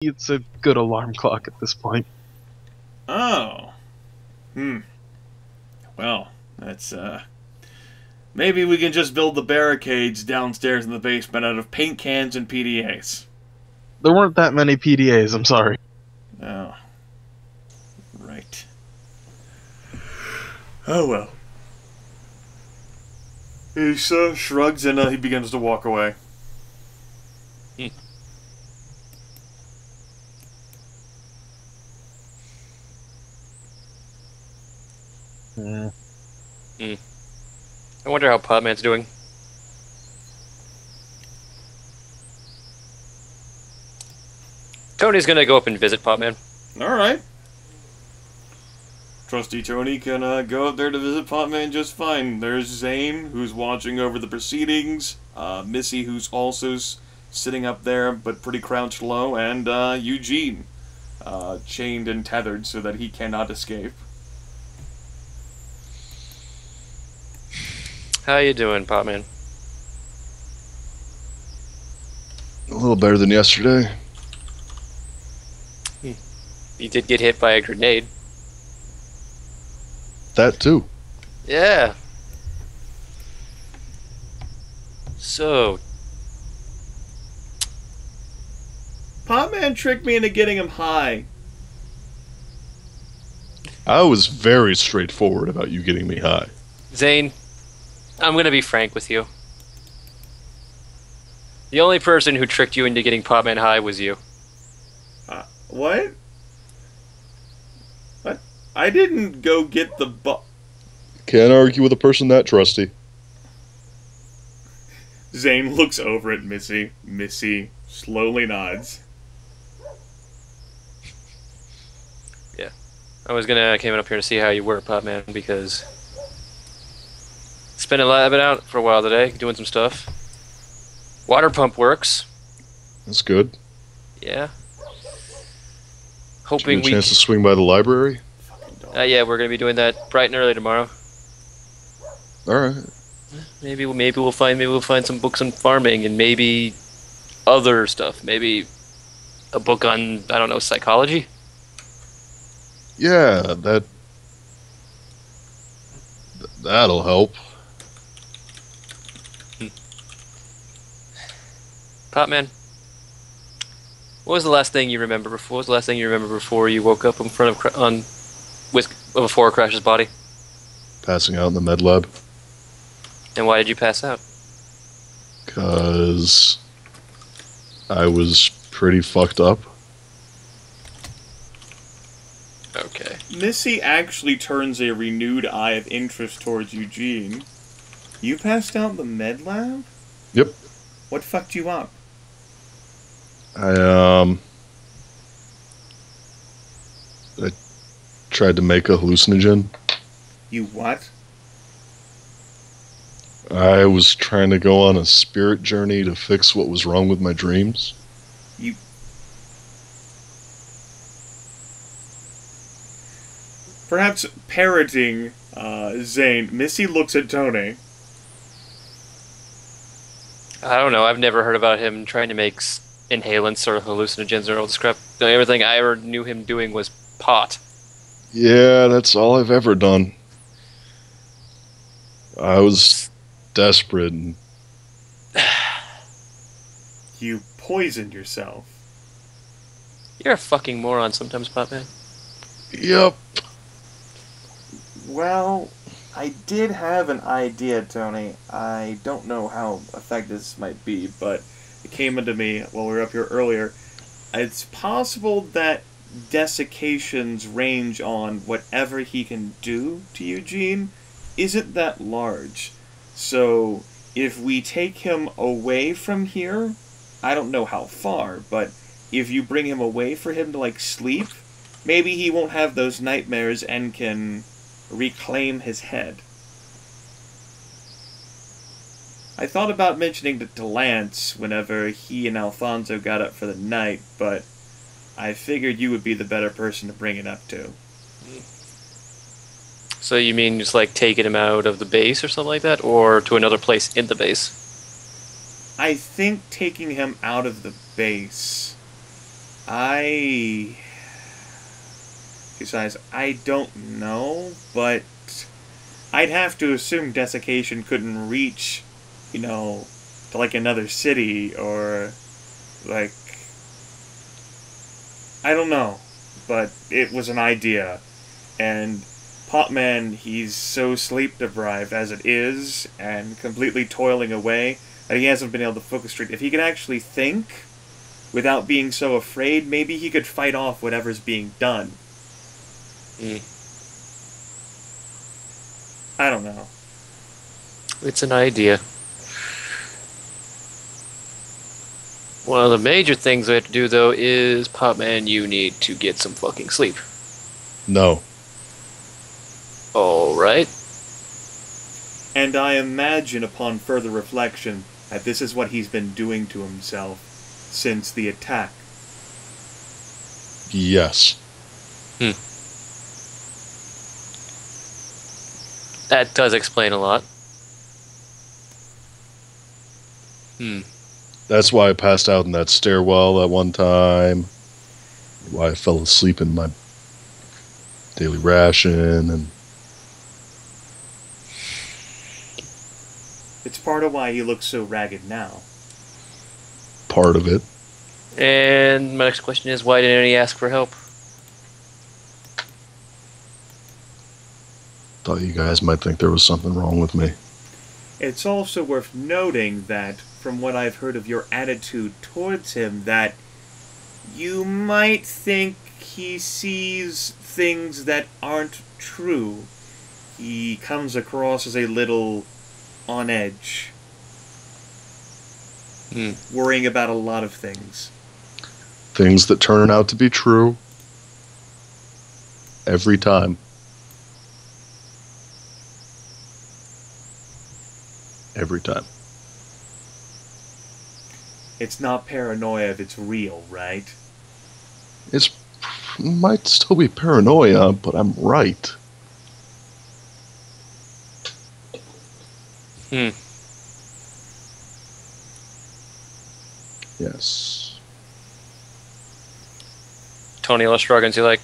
It's a good alarm clock at this point. Oh. Well, that's, maybe we can just build the barricades downstairs in the basement out of paint cans and PDAs. There weren't that many PDAs, I'm sorry. Oh. Right. Oh well. He shrugs and he begins to walk away. I wonder how Potman's doing. Tony's gonna go up and visit Potman. Alright. Trusty Tony can go up there to visit Potman just fine. There's Zane, who's watching over the proceedings. Missy, who's also sitting up there, but pretty crouched low. And Eugene, chained and tethered so that he cannot escape. How you doing, Potman? A little better than yesterday. You did get hit by a grenade. That too. Yeah. So, Potman tricked me into getting him high. I was very straightforward about you getting me high. Zane, I'm gonna be frank with you. The only person who tricked you into getting Potman high was you. What? What? I didn't go get the Can't argue with a person that trusty. Zane looks over at Missy. Missy slowly nods. Yeah. Came up here to see how you were, Potman, because I've been out for a while today, doing some stuff. Water pump works. That's good. Yeah. Did you Hoping get a chance to swing by the library? Yeah, we're gonna be doing that bright and early tomorrow. All right. Maybe we'll find some books on farming and maybe other stuff. Maybe a book on, I don't know, psychology. Yeah, that'll help. Potman, what was the last thing you remember before? What was the last thing you remember before you woke up in front of before Crash's body? Passing out in the med lab. And why did you pass out? 'Cause I was pretty fucked up. Okay. Missy actually turns a renewed eye of interest towards Eugene. You passed out in the med lab? Yep. What fucked you up? I tried to make a hallucinogen. You what? I was trying to go on a spirit journey to fix what was wrong with my dreams. You... Perhaps parroting Zane, Missy looks at Tony. I don't know. I've never heard about him trying to make inhalants or hallucinogens or all this crap. The only thing I ever knew him doing was pot. Yeah, that's all I've ever done. I was desperate and... You poisoned yourself. You're a fucking moron sometimes, Potman. Yep. Well, I did have an idea, Tony. I don't know how effective this might be, but it came into me while we were up here earlier. It's possible that desiccation's range on whatever he can do to Eugene isn't that large. So, if we take him away from here, I don't know how far, but if you bring him away for him to, like, sleep, maybe he won't have those nightmares and can reclaim his head. I thought about mentioning it to Lance whenever he and Alfonso got up for the night, but I figured you would be the better person to bring it up to. So you mean just like taking him out of the base or something like that, or to another place in the base? I think taking him out of the base. Besides, I don't know, but I'd have to assume desiccation couldn't reach, to like another city or like I don't know, but it was an idea, and Potman, he's so sleep deprived as it is, and completely toiling away that he hasn't been able to focus straight. If he could actually think without being so afraid, maybe he could fight off whatever's being done. I don't know. It's an idea. One of the major things we have to do, though, is, Potman, you need to get some fucking sleep. No. Alright. And I imagine, upon further reflection, that this is what he's been doing to himself since the attack. Yes. That does explain a lot. That's why I passed out in that stairwell at one time. Why I fell asleep in my daily ration, and It's part of why he looks so ragged now. part of it. And my next question is, why didn't he ask for help? Thought you guys might think there was something wrong with me. It's also worth noting that, from what I've heard of your attitude towards him, that you might think he sees things that aren't true. He comes across as a little on edge. Worrying about a lot of things. Things that turn out to be true every time. Every time. It's not paranoia if it's real, right? It might still be paranoia, but I'm right. Yes. Tony was struggling to, like,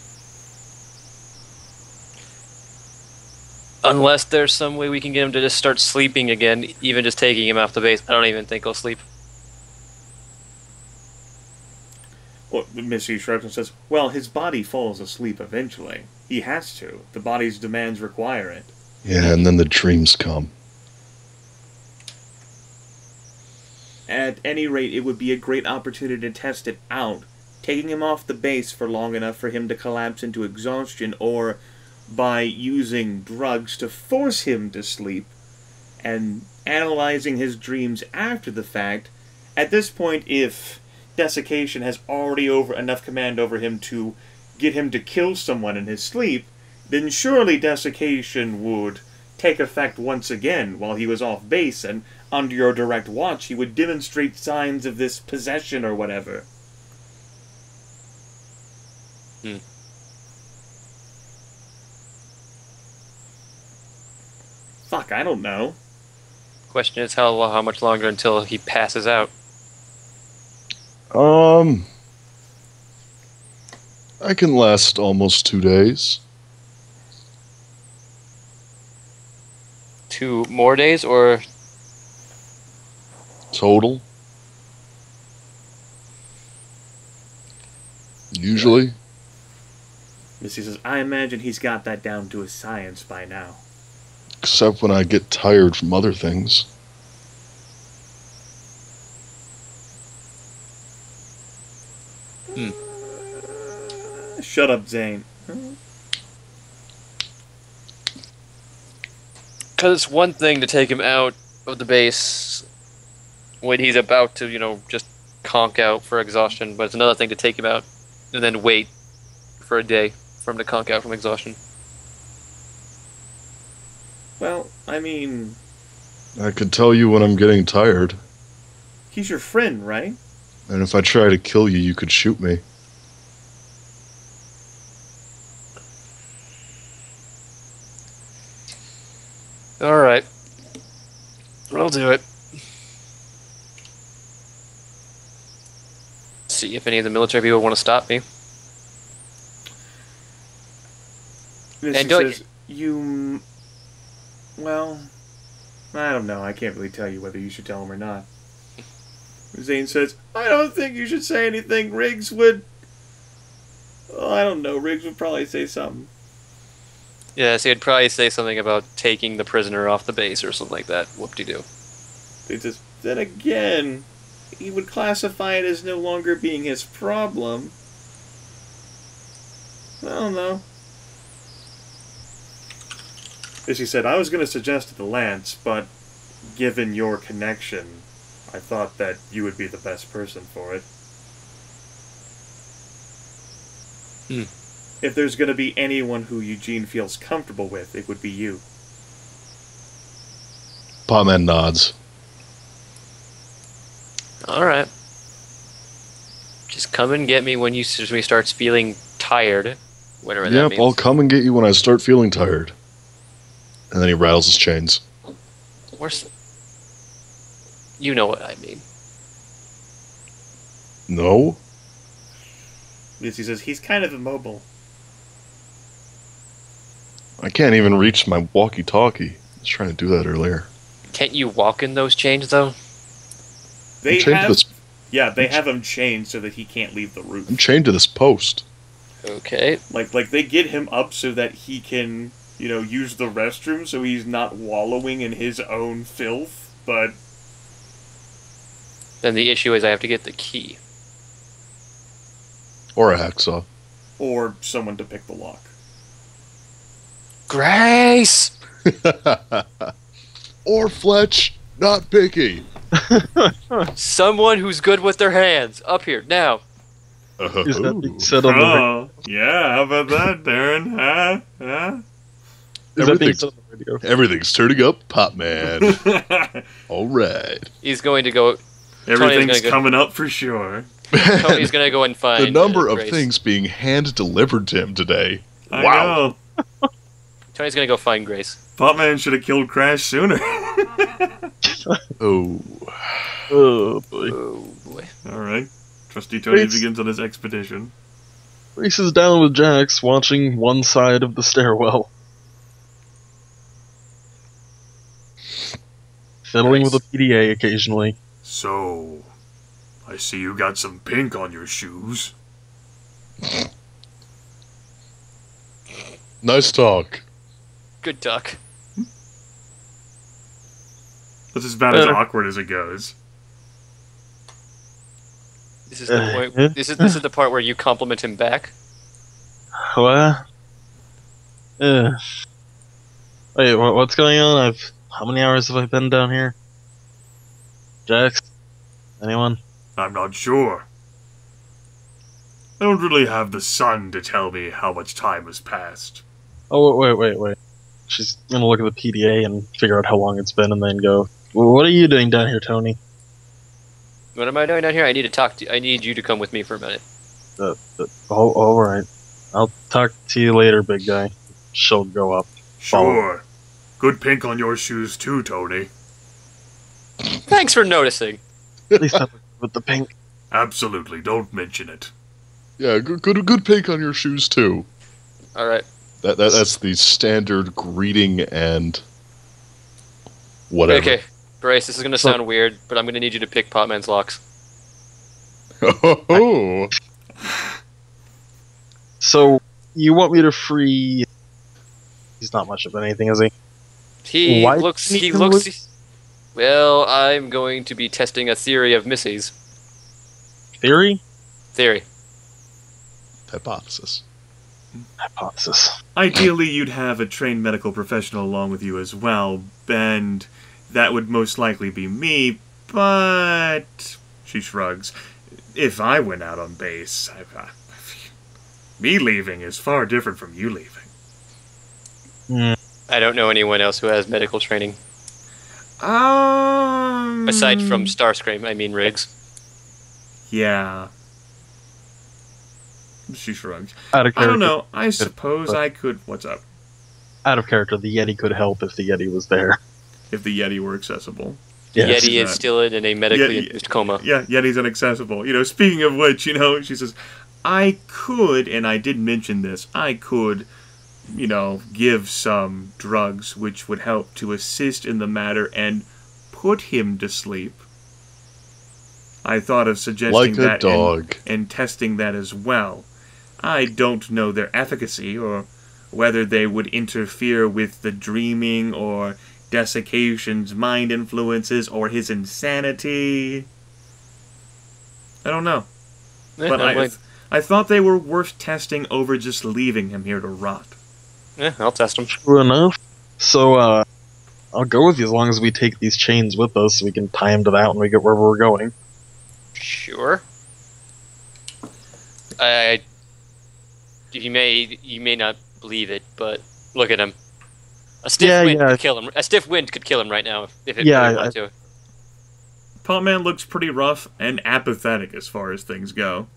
unless there's some way we can get him to just start sleeping again, even just taking him off the base, I don't even think he'll sleep. Well, Missy shrugs and says, well, his body falls asleep eventually. He has to. The body's demands require it. Yeah, and then the dreams come. At any rate, it would be a great opportunity to test it out, taking him off the base for long enough for him to collapse into exhaustion, or by using drugs to force him to sleep, and analyzing his dreams after the fact. At this point, if desiccation has already enough command over him to get him to kill someone in his sleep, then surely desiccation would take effect once again while he was off base, and under your direct watch he would demonstrate signs of this possession or whatever. Fuck, I don't know. Question is, how much longer until he passes out? I can last almost 2 days. 2 more days, or Total. Usually. Missy says, I imagine he's got that down to a science by now. Except when I get tired from other things. Shut up, Zane. because it's one thing to take him out of the base when he's about to, just conk out for exhaustion, but it's another thing to take him out and then wait for a day for him to conk out from exhaustion. Well, I mean, I could tell you when I'm getting tired. he's your friend, right? And if I try to kill you, you could shoot me. Alright. I'll do it. see if any of the military people want to stop me. Missy says, well, I don't know. I can't really tell you whether you should tell him or not. Zane says, I don't think you should say anything. Riggs would... Well, I don't know. Riggs would probably say something. Yeah, so he'd probably say something about taking the prisoner off the base or something like that. Whoop-de-doo. He says, then again, he would classify it as no longer being his problem. I don't know. As she said, I was going to suggest it to Lance, but given your connection, I thought that you would be the best person for it. If there's going to be anyone who Eugene feels comfortable with, it would be you. Potman nods. Alright. Just come and get me when you starts feeling tired. Whatever that Yep, means. I'll come and get you when I start feeling tired. And then he rattles his chains. You know what I mean. No? Yes, he says, he's kind of immobile. I can't even reach my walkie-talkie. I was trying to do that earlier. Can't you walk in those chains, though? They chained to have... this- Yeah, they have him chained so that he can't leave the roof. I'm chained to this post. Okay. Like they get him up so that he can, you know, use the restroom so he's not wallowing in his own filth, but... Then the issue is I have to get the key. Or a hacksaw. Or someone to pick the lock. Grace! Or Fletch, not picky. Someone who's good with their hands. Up here, now. Is that being said on the Oh, yeah, how about that, Darren? Huh? is that being said on the radio? Everything's turning up, Potman. All right. He's going to go... Everything's coming up for sure. Tony's going to go and find... The number of Grace. things being hand-delivered to him today. I Wow. know. Tony's going to go find Grace. Potman should have killed Crash sooner. Oh. Oh boy. Oh, boy. Alright. Trusty Tony Grace. begins on his expedition. Reese is down with Jax, watching one side of the stairwell. Fiddling with a PDA occasionally. So, I see you got some pink on your shoes. Nice talk. Good duck. That's about as awkward as it goes. This is the point. This is the part where you compliment him back. What? Wait, what's going on? How many hours have I been down here? Jax? Anyone? I'm not sure. I don't really have the sun to tell me how much time has passed. Oh, wait. She's gonna look at the PDA and figure out how long it's been and then go, well, what are you doing down here, Tony? What am I doing down here? I need to talk to. I need you to come with me for a minute. Alright. I'll talk to you later, big guy. She'll go up. Sure. Good pink on your shoes too, Tony. Thanks for noticing. At least I with the pink. Absolutely, don't mention it. Yeah, good pink on your shoes, too. All right. That's the standard greeting and whatever. Okay, Grace. This is gonna sound weird, but I'm gonna need you to pick Potman's locks. Oh. So, you want me to free... He's not much of anything, is he? He Why looks. didn't He he come looks. with- Well, I'm going to be testing a theory of Missy's. Theory? Theory. Hypothesis. Hypothesis. Ideally, you'd have a trained medical professional along with you as well, and that would most likely be me, but... She shrugs. If I went out on base, me leaving is far different from you leaving. I don't know anyone else who has medical training aside from Starscream. I mean Riggs. Yeah. She shrugs. Out of I character. don't know. I suppose I could... What's up? Out of character, the Yeti could help if the Yeti was there. If the Yeti were accessible. Yes. Yeti is still in a medically induced coma. Yeah, Yeti's inaccessible. You know, speaking of which, you know, she says, I could, and I did mention this, I could, you know, give some drugs which would help to assist in the matter and put him to sleep. I thought of suggesting Like a that dog. and testing that as well. I don't know their efficacy or whether they would interfere with the dreaming or desiccation's mind influences or his insanity. I don't know. But I thought they were worth testing over just leaving him here to rot. Yeah, I'll test him. True enough. So, I'll go with you as long as we take these chains with us so we can tie them to that when we get wherever we're going. Sure. You may not believe it, but look at him. A stiff wind could kill him. A stiff wind could kill him right now if it really wanted to. Potman looks pretty rough and apathetic as far as things go.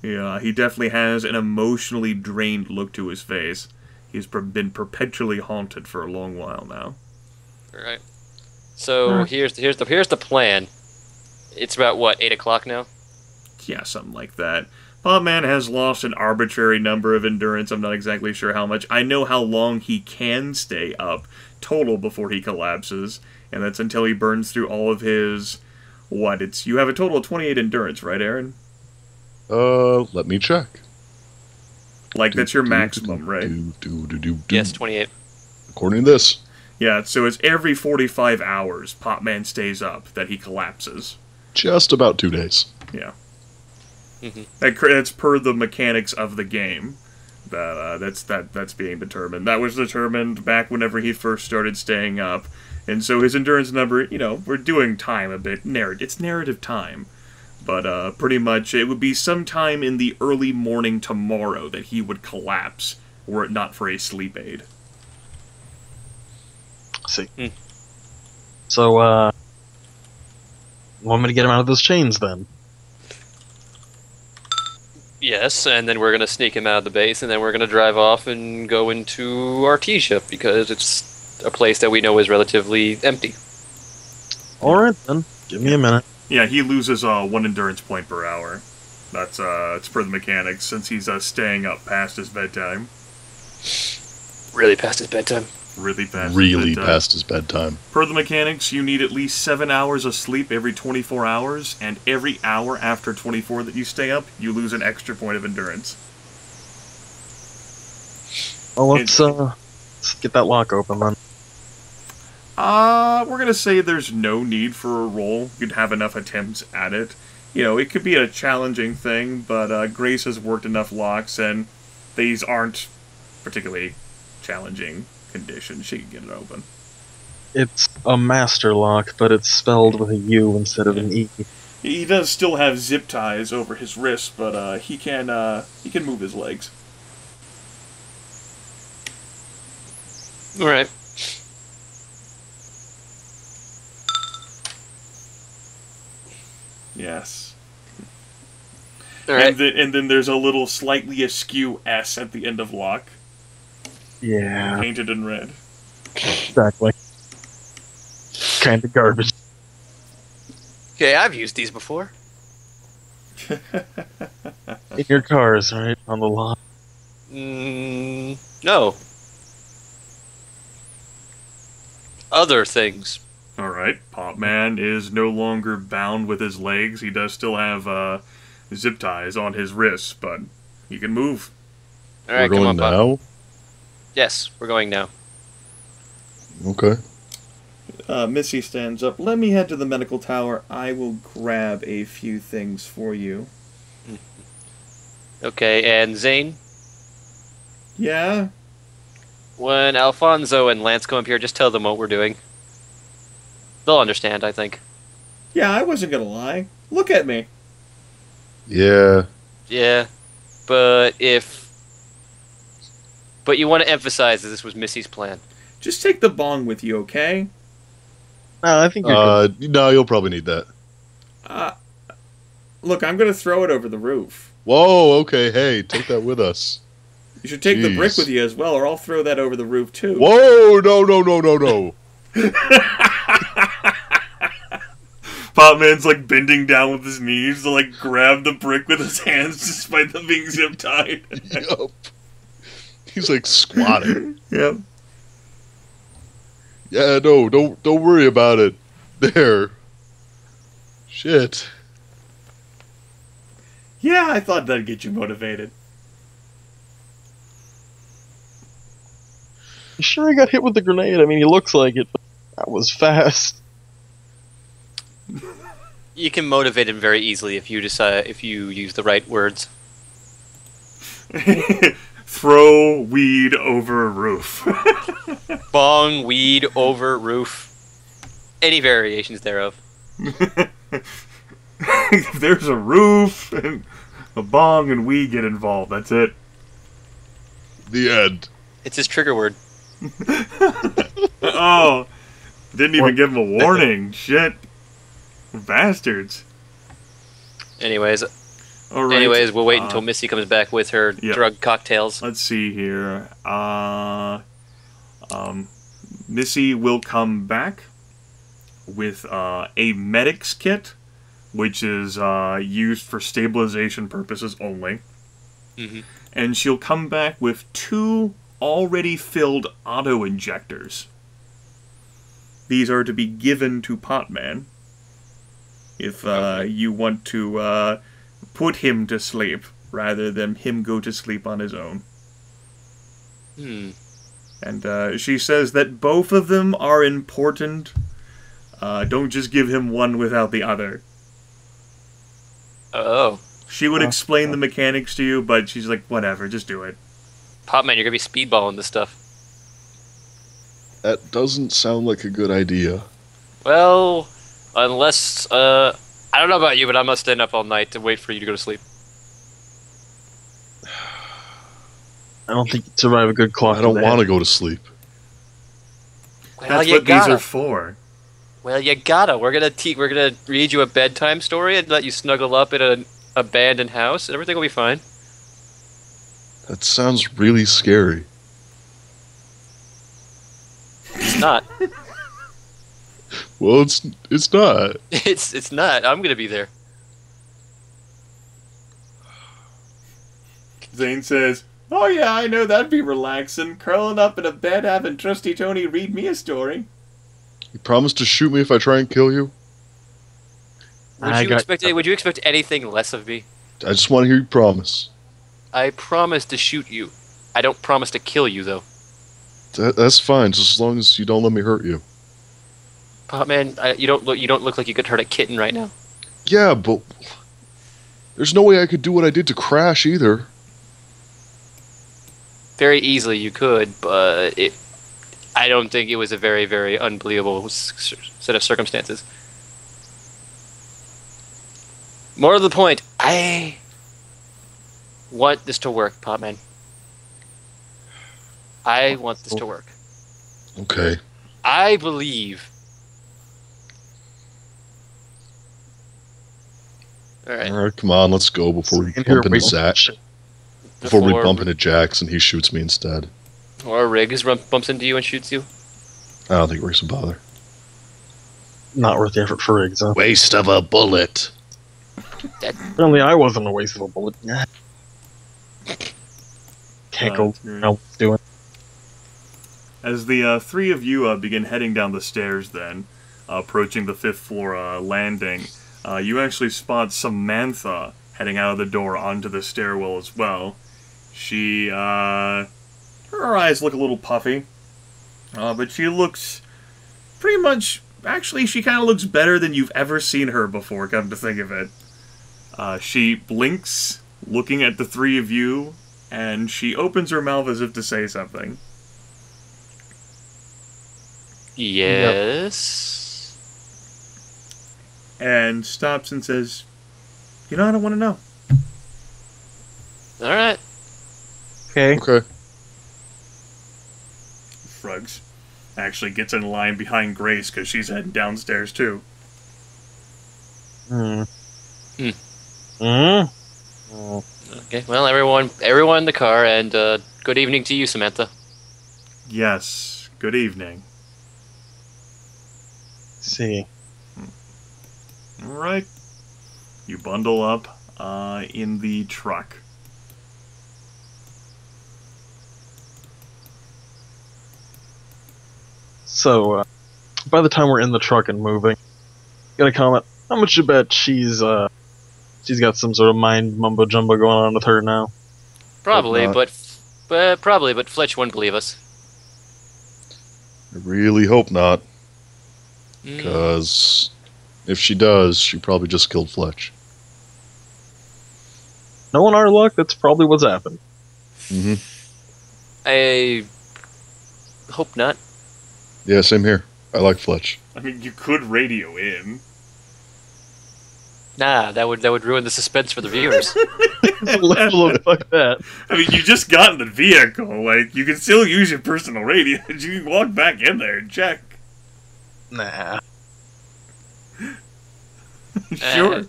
Yeah, he definitely has an emotionally drained look to his face. He's been perpetually haunted for a long while now. All right. So here's the plan. It's about what, 8 o'clock now? Yeah, something like that. Potman has lost an arbitrary number of endurance. I'm not exactly sure how much. I know how long he can stay up total before he collapses, and that's until he burns through all of his... What? You have a total of 28 endurance, right, Aaron? Let me check. Like, that's your maximum, right? Yes, 28. According to this. Yeah, so it's every 45 hours Potman stays up that he collapses. Just about 2 days. Yeah. That's per the mechanics of the game. That's being determined. That was determined back whenever he first started staying up. And so his endurance number, you know, we're doing time a bit. It's narrative time. But pretty much it would be sometime in the early morning tomorrow that he would collapse, were it not for a sleep aid. See. So, want me to get him out of those chains, then? Yes, and then we're going to sneak him out of the base, and then we're going to drive off and go into Artesia, because it's a place that we know is relatively empty. Alright, then. Give me a minute. Yeah, he loses 1 endurance point per hour. That's it's per the mechanics, since he's staying up past his bedtime. Really past his bedtime. Really past his bedtime. Per the mechanics, you need at least 7 hours of sleep every 24 hours, and every hour after 24 that you stay up, you lose an extra point of endurance. Well, let's get that lock open, then. We're gonna say there's no need for a roll. You'd have enough attempts at it. You know, it could be a challenging thing, but Grace has worked enough locks, and these aren't particularly challenging conditions. She can get it open. It's a master lock, but it's spelled with a U instead of an E. He does still have zip ties over his wrists, but he can move his legs. All right. Yes. All right. And then there's a little slightly askew S at the end of lock. Yeah. Painted in red. Exactly. Kind of garbage. Okay, I've used these before. In your cars, right? On the lot. No. Other things. Alright, Potman is no longer bound with his legs. He does still have zip ties on his wrists, but he can move. All right, we're going come on, now? Pop. Yes, we're going now. Okay. Missy stands up. Let me head to the medical tower. I will grab a few things for you. Okay, and Zane? Yeah? When Alfonso and Lance come up here, just tell them what we're doing. They'll understand, I think. Yeah, I wasn't gonna lie. Look at me. Yeah. Yeah, but you want to emphasize that this was Missy's plan. Just take the bong with you, okay? No, I think you're good. No, you'll probably need that. Look, I'm gonna throw it over the roof. Whoa, okay, hey, take that with us. You should take the brick with you as well, or I'll throw that over the roof too. Whoa, no. Potman's like bending down with his knees to like grab the brick with his hands despite them being zip tied. Yup. He's like squatting. Yep. Yeah, no, don't worry about it. There. Shit. Yeah, I thought that'd get you motivated. You sure he got hit with the grenade? I mean, he looks like it, but that was fast. You can motivate him very easily if you decide if you use the right words. Throw weed over a roof. Bong, weed, over, roof. Any variations thereof. If there's a roof and a bong and weed get involved, that's it. The end. It's his trigger word. Oh, didn't even give him a warning. Shit. Bastards. Anyways, All right. we'll wait until Missy comes back with her drug cocktails. Let's see here. Missy will come back with a medic's kit, which is used for stabilization purposes only. Mm-hmm. And she'll come back with 2 already filled auto-injectors. These are to be given to Potman if you want to put him to sleep rather than him go to sleep on his own. And she says that both of them are important. Don't just give him one without the other. Oh. She would explain the mechanics to you, but she's like, whatever, just do it. Potman, you're gonna be speedballing this stuff. That doesn't sound like a good idea. Well, unless, I don't know about you, but I'm not staying up all night to wait for you to go to sleep. I don't think you'd survive a good clock. I don't want to go to sleep. Well, That's you what gotta. these are for. Well, you gotta. We're gonna read you a bedtime story and let you snuggle up in an abandoned house. Everything will be fine. That sounds really scary. It's not. Well, it's not. It's not. I'm gonna be there. Zane says, oh yeah, I know, that'd be relaxing. Curling up in a bed having Trusty Tony read me a story. You promise to shoot me if I try and kill you? Would you expect anything less of me? I just want to hear you promise. I promise to shoot you. I don't promise to kill you, though. That's fine, just as long as you don't let me hurt you. Potman, you don't look like you could hurt a kitten right now. Yeah, but there's no way I could do what I did to Crash either. Very easily you could, but I don't think it was a very, very unbelievable set of circumstances. More to the point, I want this to work, Potman. I want this to work. Okay. I believe. Alright, come on, let's go before we bump into Zach. Before we bump into Jax and he shoots me instead. Or Riggs bumps into you and shoots you. I don't think Riggs will bother. Not worth the effort for Riggs, huh? Waste of a bullet. Apparently I wasn't a waste of a bullet. Can't go doing. As the 3 of you begin heading down the stairs then, approaching the 5th floor landing, you actually spot Samantha heading out of the door onto the stairwell as well. She, her eyes look a little puffy, but she looks pretty much, actually she kind of looks better than you've ever seen her before, come to think of it. She blinks, looking at the 3 of you, and she opens her mouth as if to say something. Yes. And stops and says, you know, I don't want to know. Alright. Okay. Okay. Shrugs. Actually gets in line behind Grace because she's heading downstairs too. Okay, well, everyone in the car, and good evening to you, Samantha. Yes, good evening. See. Alright. You bundle up in the truck. So, by the time we're in the truck and moving, got a comment. How much you bet she's got some sort of mind mumbo jumbo going on with her now? Probably, not. but Fletch wouldn't believe us. I really hope not, Mm. because if she does, she probably just killed Fletch. Knowing our luck, that's probably what's happened. Mm-hmm. I hope not. Yeah, same here. I like Fletch. I mean, you could radio in. Nah, that would ruin the suspense for the viewers. The level of fuck that. I mean, you just got in the vehicle. Like, you can still use your personal radio. You can walk back in there and check. Nah. Sure.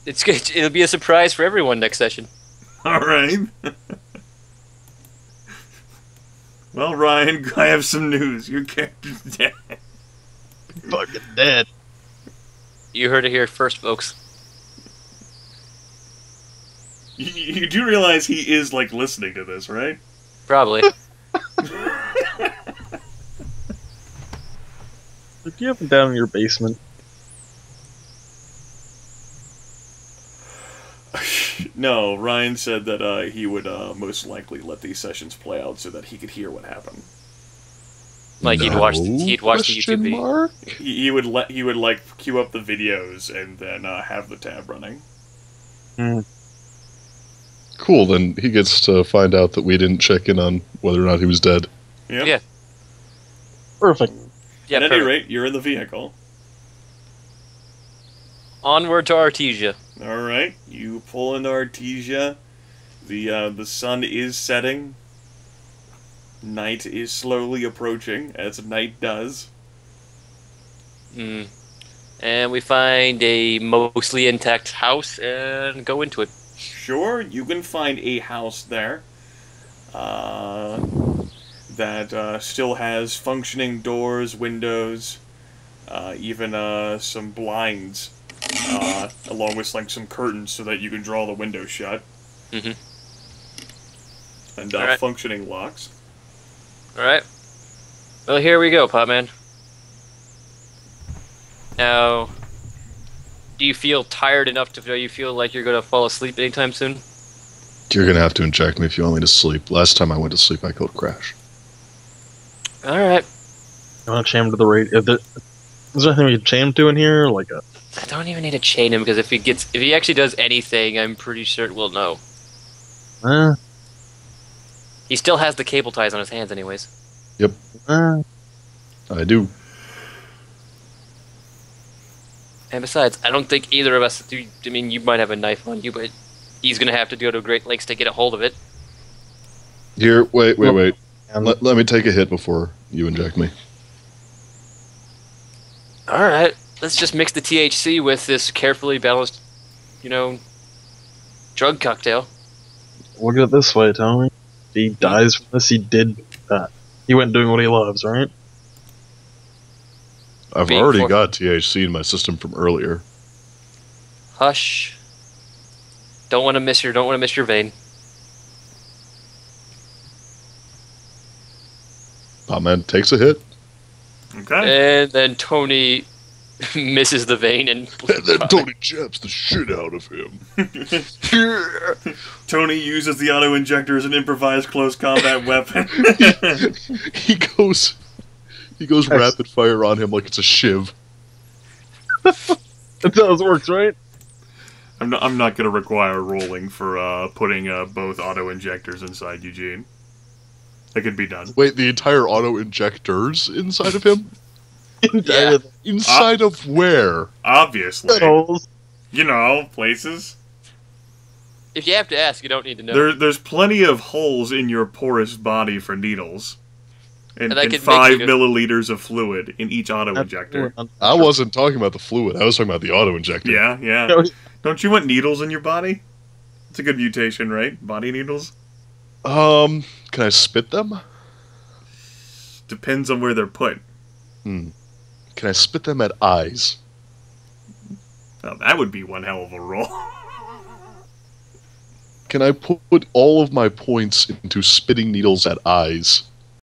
It's good. It'll be a surprise for everyone next session. Alright. Well, Ryan, I have some news. Your character's dead. Fucking dead. You heard it here first, folks. You do realize he is, like, listening to this, right? Probably. Do you have him down in your basement? No, Ryan said that he would most likely let these sessions play out so that he could hear what happened. Like he'd watch the YouTube Question video. mark? He would like queue up the videos and then have the tab running. Cool, then he gets to find out that we didn't check in on whether or not he was dead. Yep. Yeah. Perfect. Yeah, At any perfect. rate, you're in the vehicle. Onward to Artesia. All right, you pull into Artesia. The sun is setting. Night is slowly approaching, as night does. And we find a mostly intact house and go into it. Sure, you can find a house there that still has functioning doors, windows, even some blinds, along with like some curtains so that you can draw the window shut. Mhm. And Alright. functioning locks. Alright. Well, here we go, Potman. Now, do you feel tired enough to you feel like you're going to fall asleep anytime soon? You're gonna have to inject me if you want me to sleep. Last time I went to sleep, I code crash. Alright. You want to chain him to the radio? Is there anything we can chain him to in here? Like a... I don't even need to chain him because if he actually does anything, I'm pretty sure we'll know. He still has the cable ties on his hands anyways. Yep, I do. And besides, I don't think either of us do. I mean, you might have a knife on you, but he's going to have to go to great lengths to get a hold of it. Here, wait. And Let me take a hit before you inject me. Alright, let's just mix the THC with this carefully balanced, drug cocktail. look at it this way, Tony. If he dies from this, he went doing what he loves, right? I've Being already for- got THC in my system from earlier. Hush. Don't want to miss your vein. Potman takes a hit. Okay. And then Tony misses the vein and And then Tony jabs the shit out of him. Tony uses the auto injector as an improvised close combat weapon. He goes rapid fire on him like it's a shiv. That's how this works, right? I'm not going to require rolling for putting both auto injectors inside Eugene. That could be done. Wait, the entire auto injectors inside of him? Yeah. Inside of where? Obviously. Holes. You know, places. If you have to ask, you don't need to know. There's plenty of holes in your porous body for needles. And, And I and could 5 make you- milliliters of fluid in each auto injector. I wasn't talking about the fluid. I was talking about the auto injector. Yeah. Don't you want needles in your body? It's a good mutation, right? Body needles? Can I spit them? Depends on where they're put. Can I spit them at eyes? Now, that would be one hell of a roll. Can I put all of my points into spitting needles at eyes?